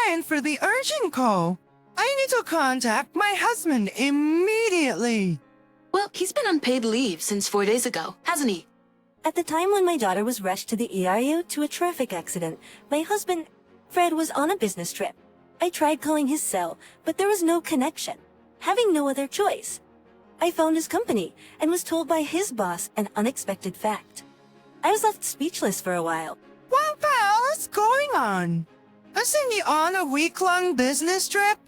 line for the urgent call. I need to contact my husband immediately. Well, he's been on paid leave since 4 days ago, hasn't he? At the time when my daughter was rushed to the ERU to a traffic accident, my husband, Fred, was on a business trip. I tried calling his cell, but there was no connection. Having no other choice, I phoned his company and was told by his boss an unexpected fact. I was left speechless for a while. What the hell is going on? Isn't he on a week-long business trip?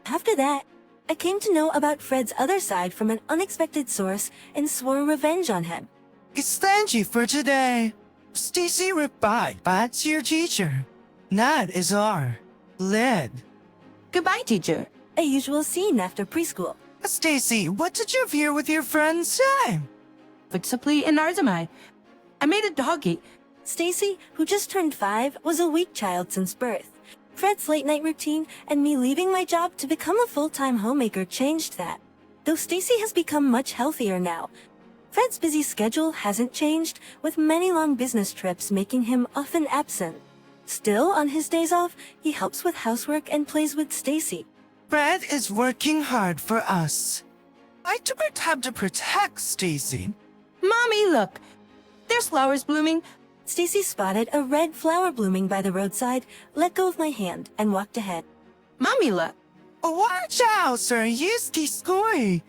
After that, I came to know about Fred's other side from an unexpected source and swore revenge on him. It's thank you for today. Stacy replied back to your teacher. That is our lead. Goodbye, teacher. A usual scene after preschool. Stacy, what did you hear with your friend say? Fixably in Arzamai. I made a doggy. Stacy, who just turned 5, was a weak child since birth. Fred's late-night routine and me leaving my job to become a full-time homemaker changed that. Though Stacy has become much healthier now, Fred's busy schedule hasn't changed, with many long business trips making him often absent. Still, on his days off, he helps with housework and plays with Stacy. Fred is working hard for us. I have to protect Stacy. Mommy, look. There's flowers blooming. Stacy spotted a red flower blooming by the roadside, let go of my hand, and walked ahead. Mommy, look. Watch out, sir. Use the scoy.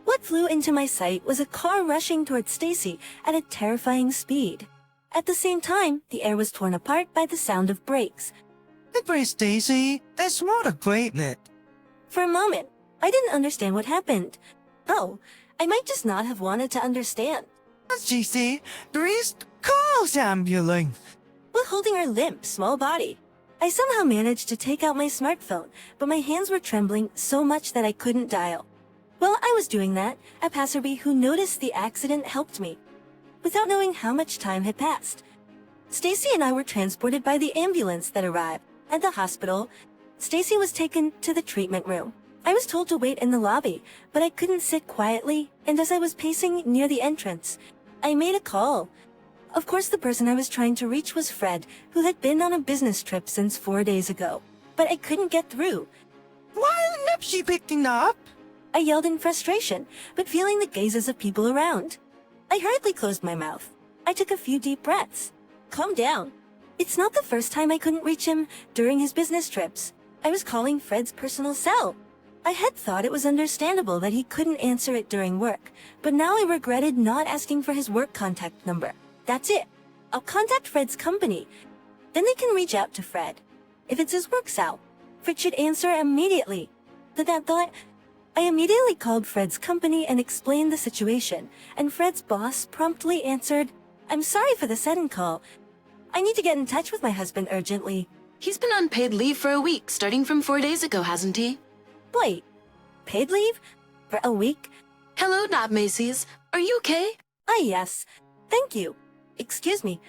What flew into my sight was a car rushing towards Stacy at a terrifying speed. At the same time, the air was torn apart by the sound of brakes. Goodbye, Stacy. That's not a great net. For a moment, I didn't understand what happened. Oh, I might just not have wanted to understand. Stacy, there is calls ambulance. While holding her limp, small body, I somehow managed to take out my smartphone, but my hands were trembling so much that I couldn't dial. While I was doing that, a passerby who noticed the accident helped me, without knowing how much time had passed. Stacy and I were transported by the ambulance that arrived. At the hospital, Stacy was taken to the treatment room. I was told to wait in the lobby, but I couldn't sit quietly, and as I was pacing near the entrance, I made a call. Of course, the person I was trying to reach was Fred, who had been on a business trip since 4 days ago. But I couldn't get through. Why isn't she picking up? I yelled in frustration, but feeling the gazes of people around. I hurriedly closed my mouth. I took a few deep breaths. Calm down. It's not the first time I couldn't reach him during his business trips. I was calling Fred's personal cell. I had thought it was understandable that he couldn't answer it during work, but now I regretted not asking for his work contact number. That's it. I'll contact Fred's company. Then they can reach out to Fred. If it's his work cell, Fred should answer immediately. With that thought, I immediately called Fred's company and explained the situation, and Fred's boss promptly answered, "I'm sorry for the sudden call. I need to get in touch with my husband urgently." He's been on paid leave for a week, starting from 4 days ago, hasn't he? Wait, paid leave? For a week? Hello, Not Macy's. Are you okay? Ah, yes. Thank you. Excuse me.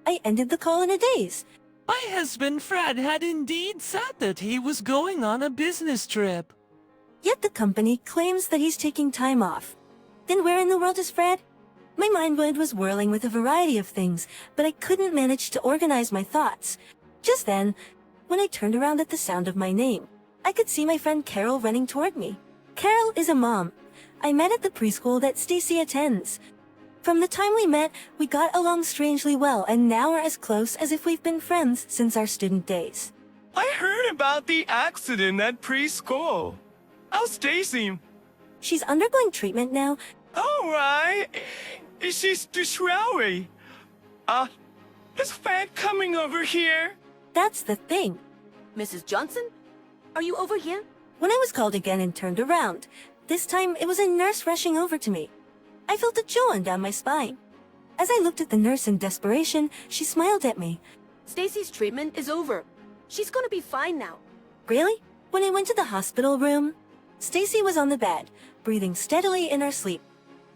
I ended the call in a daze. My husband Fred had indeed said that he was going on a business trip. Yet the company claims that he's taking time off. Then where in the world is Fred? My mind was whirling with a variety of things, but I couldn't manage to organize my thoughts. Just then, when I turned around at the sound of my name, I could see my friend Carol running toward me. Carol is a mom I met at the preschool that Stacy attends. From the time we met, we got along strangely well, and now we're as close as if we've been friends since our student days. I heard about the accident at preschool. How's Stacy? She's undergoing treatment now. All right. She's sorry. Is Fred coming over here? That's the thing. Mrs. Johnson? Are you over here? When I was called again and turned around, this time it was a nurse rushing over to me. I felt a chill run down my spine. As I looked at the nurse in desperation, she smiled at me. Stacy's treatment is over. She's gonna be fine now. Really? When I went to the hospital room, Stacy was on the bed, breathing steadily in her sleep.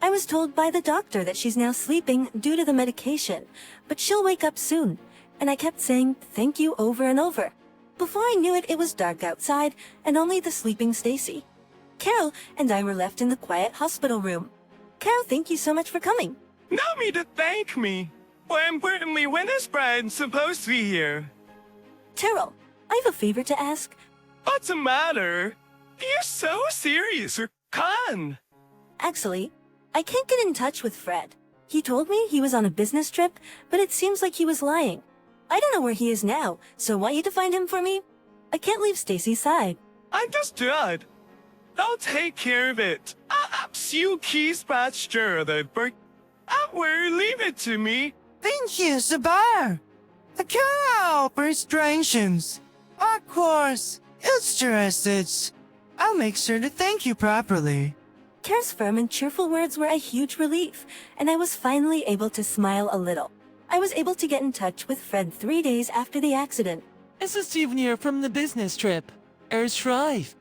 I was told by the doctor that she's now sleeping due to the medication, but she'll wake up soon, and I kept saying thank you over and over. Before I knew it, it was dark outside, and only the sleeping Stacy. Carol and I were left in the quiet hospital room. Carol, thank you so much for coming. No need to thank me. More importantly, when is Fred supposed to be here? Terrell, I have a favor to ask. What's the matter? You're so serious or con? Actually, I can't get in touch with Fred. He told me he was on a business trip, but it seems like he was lying. I don't know where he is now, so want you to find him for me? I can't leave Stacy's side. Understood. I'll take care of it. You keys pasture the bird. Leave it to me. Thank you, Sabar. A cow restrictions. Of course, it's just I'll make sure to thank you properly. Kara's firm and cheerful words were a huge relief, and I was finally able to smile a little. I was able to get in touch with Fred 3 days after the accident. It's a souvenir from the business trip. Right.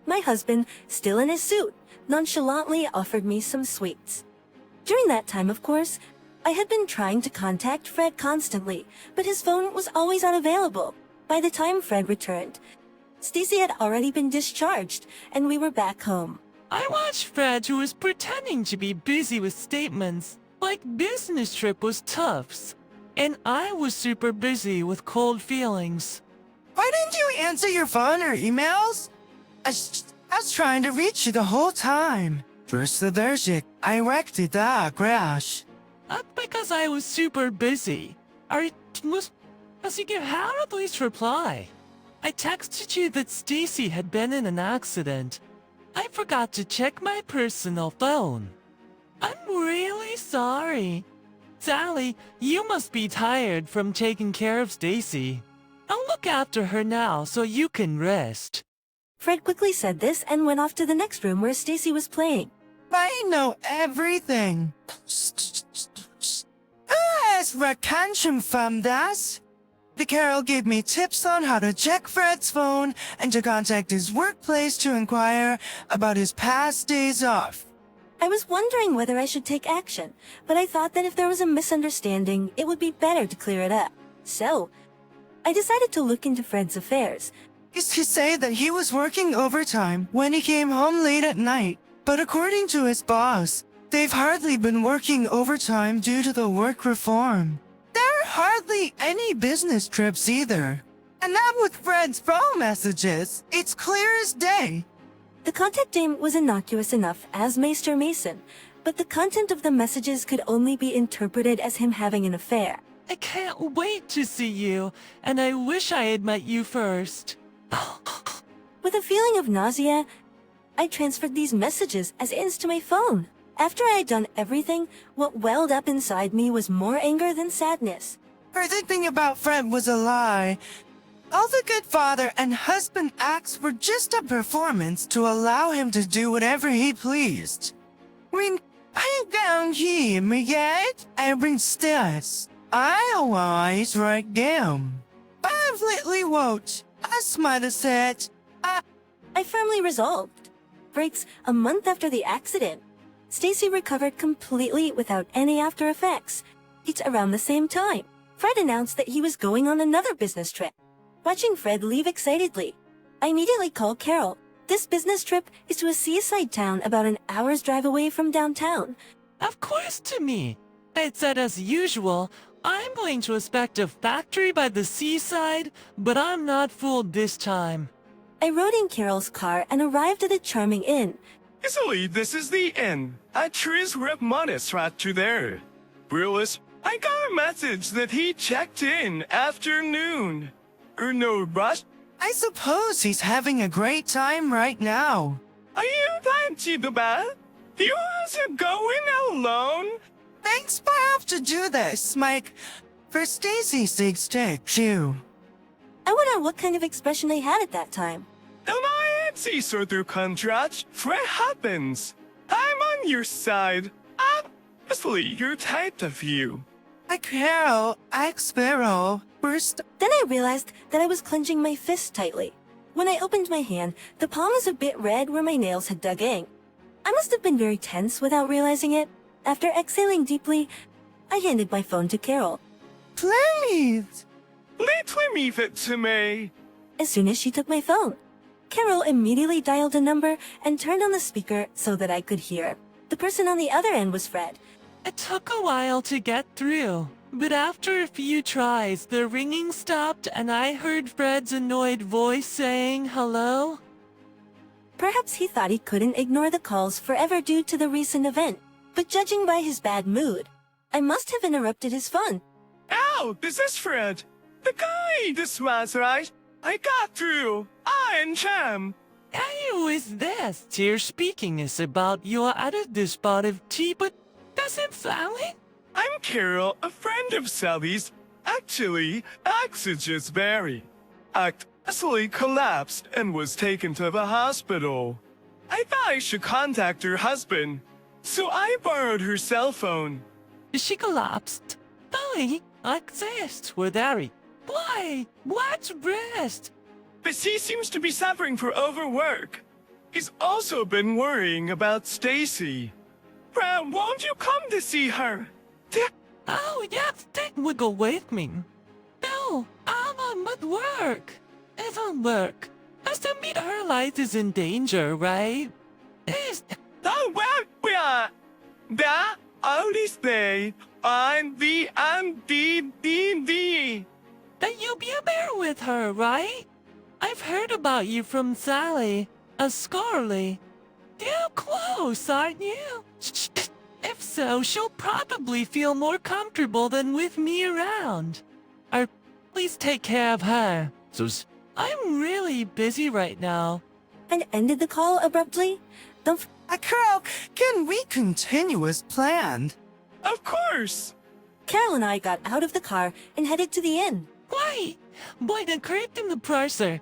My husband, still in his suit, nonchalantly offered me some sweets. During that time, of course, I had been trying to contact Fred constantly, but his phone was always unavailable. By the time Fred returned, Stacy had already been discharged, and we were back home. I watched Fred, who was pretending to be busy with statements like business trip was tough, and I was super busy with cold feelings. Why didn't you answer your phone or emails? I was trying to reach you the whole time. First allergic, I wrecked the crash. Not because I was super busy. I was... As you give how at least reply. I texted you that Stacy had been in an accident. I forgot to check my personal phone. I'm really sorry. Sally, you must be tired from taking care of Stacy. I'll look after her now so you can rest. Fred quickly said this and went off to the next room where Stacy was playing. I know everything. As retention from this. The Carol gave me tips on how to check Fred's phone and to contact his workplace to inquire about his past days off. I was wondering whether I should take action, but I thought that if there was a misunderstanding, it would be better to clear it up. So, I decided to look into Fred's affairs. Used to say that he was working overtime when he came home late at night, but according to his boss, they've hardly been working overtime due to the work reform. There are hardly any business trips either. And not with Fred's phone messages. It's clear as day. The contact name was innocuous enough as Maester Mason, but the content of the messages could only be interpreted as him having an affair. I can't wait to see you, and I wish I had met you first. With a feeling of nausea, I transferred these messages as ins to my phone. After I had done everything, what welled up inside me was more anger than sadness. Everything about Fred was a lie. All the good father and husband acts were just a performance to allow him to do whatever he pleased. When I found him yet, every stairs, I always write down. I've lately wrote, as might have said, I firmly resolved. Breaks a month after the accident. Stacy recovered completely without any after effects. It's around the same time. Fred announced that he was going on another business trip. Watching Fred leave excitedly, I immediately called Carol. This business trip is to a seaside town about an hour's drive away from downtown. Of course to me. I said as usual, I'm going to inspect a factory by the seaside, but I'm not fooled this time. I rode in Carol's car and arrived at a charming inn. Easily, this is the inn. I choose rep modest right to there. Willis, I got a message that he checked in afternoon. No rush. I suppose he's having a great time right now. Are you time to the bed? You are going alone? Thanks, but I have to do this, Mike. For Stacy's sake, too. I wonder what kind of expression I had at that time. And I am Caesar through contract. What happens? I'm on your side. Obviously, you're tight of you. Carol, Sparrow, first. Then I realized that I was clenching my fist tightly. When I opened my hand, the palm was a bit red where my nails had dug in. I must have been very tense without realizing it. After exhaling deeply, I handed my phone to Carol. Please. Let me leave it to me. As soon as she took my phone, Carol immediately dialed a number and turned on the speaker so that I could hear. The person on the other end was Fred. It took a while to get through. But after a few tries, the ringing stopped and I heard Fred's annoyed voice saying hello. Perhaps he thought he couldn't ignore the calls forever due to the recent event, but judging by his bad mood, I must have interrupted his fun. Ow, this is Fred. The guy, this was right. I got through. I and Cham. Hey, who is this? You're speaking is about your other spot of tea, but doesn't Sally? I'm Carol, a friend of Sally's. Actually, Axel Barry. Actually collapsed and was taken to the hospital. I thought I should contact her husband, so I borrowed her cell phone. She collapsed. Dolly, exist with Harry. Why? What's rest? But she seems to be suffering for overwork. He's also been worrying about Stacy. Brad, won't you come to see her? Oh, yes, take wiggle with me. No, I'm at work. It's on work. As to meet her life is in danger, right? Is Oh, well, we are. That only stay on the MDDD. that you'll be a bear with her, right? I've heard about you from Sally, a Scarly. You're close, aren't you? If so, she'll probably feel more comfortable than with me around. Please take care of her. I'm really busy right now. And ended the call abruptly. Don't Carol, can we continue as planned? Of course. Carol and I got out of the car and headed to the inn. Why? Boy, the creep in the purser.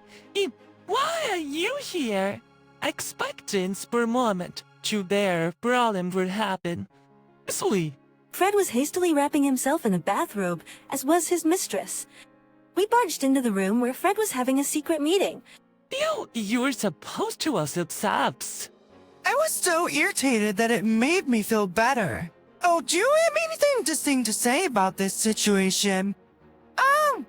Why are you here? Expectance for a moment. To their problem would happen. Sweet. Fred was hastily wrapping himself in a bathrobe, as was his mistress. We barged into the room where Fred was having a secret meeting. You were supposed to accept. I was so irritated that it made me feel better. Oh, do you have anything distinct to say about this situation? Oh,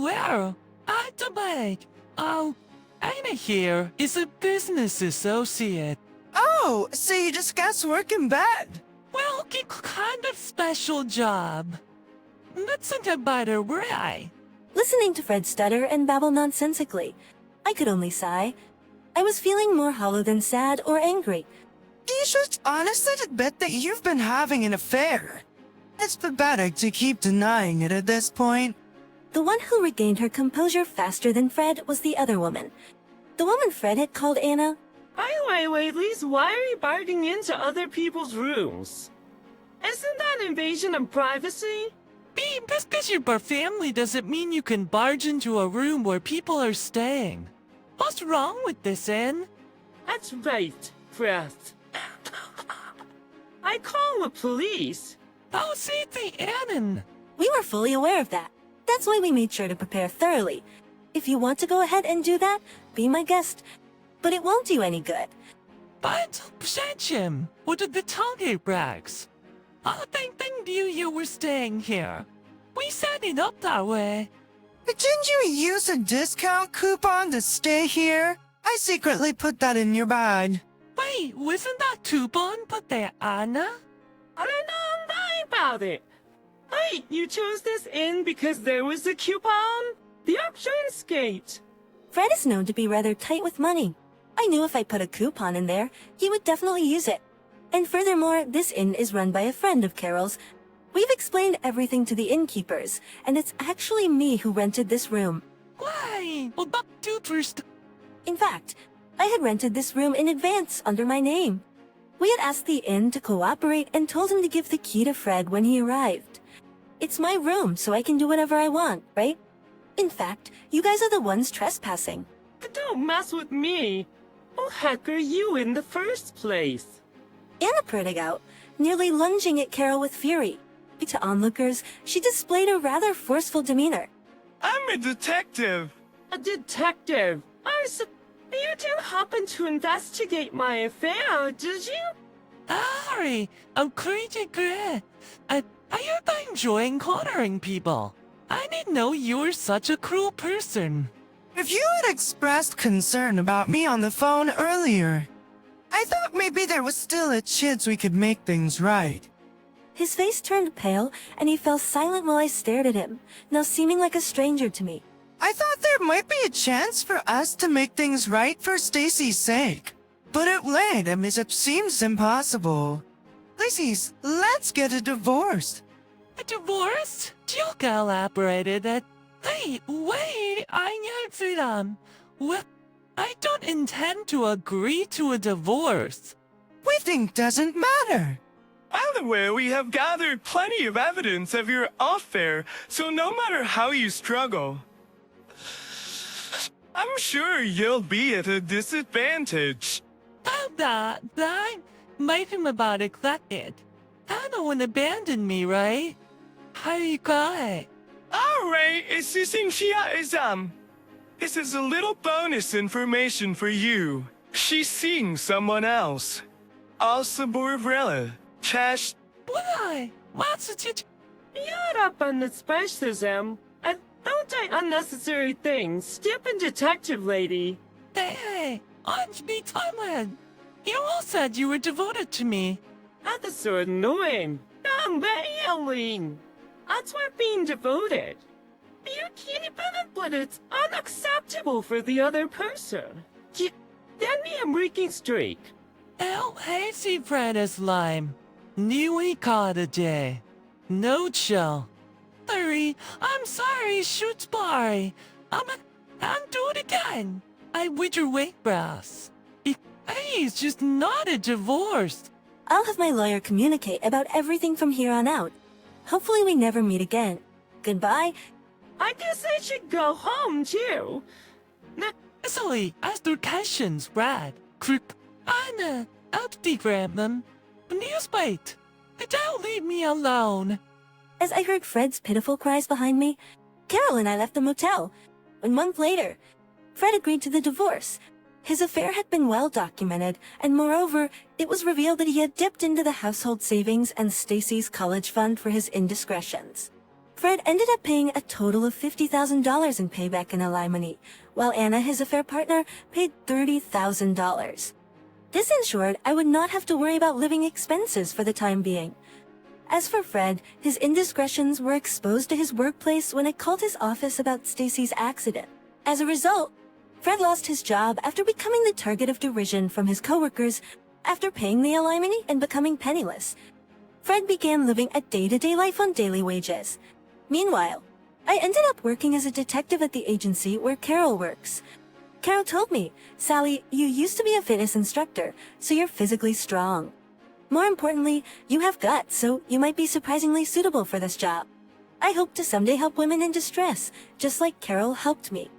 well, automatic. Anna here is a business associate. Oh, so you discuss work in bed? Well, kind of special job. That's not about her, right? Listening to Fred stutter and babble nonsensically, I could only sigh. I was feeling more hollow than sad or angry. You should honestly admit that you've been having an affair. It's pathetic to keep denying it at this point. The one who regained her composure faster than Fred was the other woman. The woman Fred had called Anna. Wait, Lise, why are you barging into other people's rooms? Isn't that an invasion of privacy? Just because you're a family doesn't mean you can barge into a room where people are staying. What's wrong with this, Anne? That's right, Fred. I call the police. Oh, see, the Annan. We were fully aware of that. That's why we made sure to prepare thoroughly. If you want to go ahead and do that, be my guest. But it won't do any good. But, Jim, what did the target brags? I think you were staying here. We set it up that way. But didn't you use a discount coupon to stay here? I secretly put that in your bag. Wait, wasn't that coupon put there, Anna? I don't know about it. Wait, you chose this inn because there was a coupon? The options gate. Fred is known to be rather tight with money. I knew if I put a coupon in there, he would definitely use it. And furthermore, this inn is run by a friend of Carol's. We've explained everything to the innkeepers, and it's actually me who rented this room. Why? Well, but do first. In fact, I had rented this room in advance under my name. We had asked the inn to cooperate and told him to give the key to Fred when he arrived. It's my room, so I can do whatever I want, right? In fact, you guys are the ones trespassing. Don't mess with me. Who heck are you in the first place? Anna purred out, nearly lunging at Carol with fury. To onlookers, she displayed a rather forceful demeanor. I'm a detective. A detective? You didn't happen to investigate my affair, did you? Harry, I'm crazy great. I hope I'm enjoying cornering people. I didn't know you were such a cruel person. If you had expressed concern about me on the phone earlier, I thought maybe there was still a chance we could make things right. His face turned pale, and he fell silent while I stared at him, now seeming like a stranger to me. I thought there might be a chance for us to make things right for Stacy's sake. But it late, and it seems impossible. Please, let's get a divorce. A divorce? Jilka elaborated that. Hey, wait, I know well, I don't intend to agree to a divorce. We think doesn't matter. By the way, we have gathered plenty of evidence of your affair, so no matter how you struggle, I'm sure you'll be at a disadvantage. That made him about it. Hannah wouldn't abandon me, right? How you got? Alright, this is a little bonus information for you. She's seeing someone else. Also, Borvrella. Chash. Why? What's it? You're up on the specialism. And don't say unnecessary things. Stupid detective lady. Hey, aren't me Thailand? You all said you were devoted to me. That's so annoying. I'm bailing. That's why being devoted. You can't even, but it's unacceptable for the other person. Then me a breaking streak. El hazy Fred is lime. New we caught a day. No chill. Sorry, I'm sorry, shoot Barry. I'm do it again. I with your weight brass. It's just not a divorce. I'll have my lawyer communicate about everything from here on out. Hopefully we never meet again. Goodbye. I guess I should go home too. Easily, as their questions, Brad. Crook, Anna, out them. Newsbite. Don't leave me alone. As I heard Fred's pitiful cries behind me, Carol and I left the motel. 1 month later, Fred agreed to the divorce. His affair had been well documented, and moreover, it was revealed that he had dipped into the household savings and Stacy's college fund for his indiscretions. Fred ended up paying a total of $50,000 in payback and alimony, while Anna, his affair partner, paid $30,000. This ensured I would not have to worry about living expenses for the time being. As for Fred, his indiscretions were exposed to his workplace when it called his office about Stacy's accident. As a result, Fred lost his job after becoming the target of derision from his coworkers after paying the alimony and becoming penniless. Fred began living a day-to-day life on daily wages. Meanwhile, I ended up working as a detective at the agency where Carol works. Carol told me, "Sally, you used to be a fitness instructor, so you're physically strong. More importantly, you have guts, so you might be surprisingly suitable for this job. I hope to someday help women in distress, just like Carol helped me."